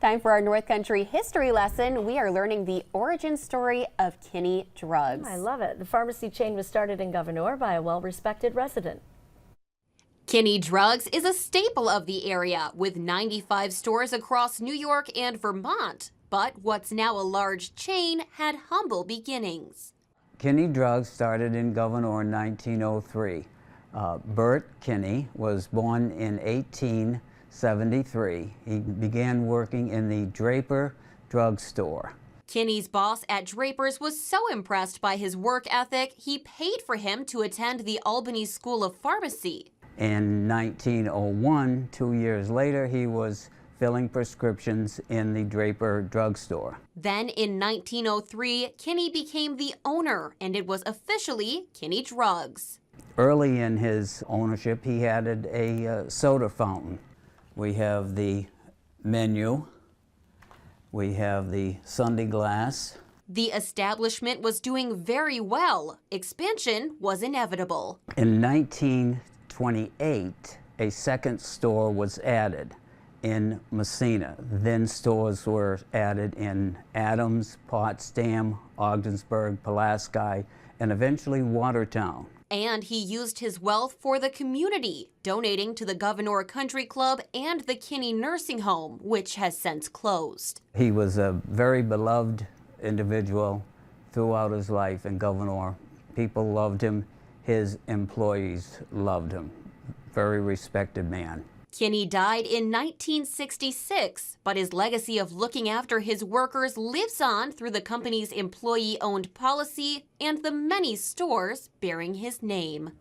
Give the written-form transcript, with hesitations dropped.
Time for our North Country history lesson. We are learning the origin story of Kinney Drugs. I love it. The pharmacy chain was started in Gouverneur by a well-respected resident. Kinney Drugs is a staple of the area with 95 stores across New York and Vermont. But what's now a large chain had humble beginnings. Kinney Drugs started in Gouverneur in 1903. Bert Kinney was born in 1873. He began working in the Draper Drug Store. Kinney's boss at Draper's was so impressed by his work ethic, he paid for him to attend the Albany School of Pharmacy. In 1901, 2 years later, he was filling prescriptions in the Draper Drug Store. Then in 1903, Kinney became the owner, and it was officially Kinney Drugs. Early in his ownership, he added a soda fountain. We have the menu. We have the Sunday glass. The establishment was doing very well. Expansion was inevitable. In 1928, a second store was added in Messina. Then stores were added in Adams, Potsdam, Ogdensburg, Pulaski, and eventually Watertown. And he used his wealth for the community, donating to the Gouverneur Country Club and the Kinney Nursing Home, which has since closed. He was a very beloved individual throughout his life in Gouverneur. People loved him. His employees loved him. Very respected man. Kinney died in 1966, but his legacy of looking after his workers lives on through the company's employee-owned policy and the many stores bearing his name.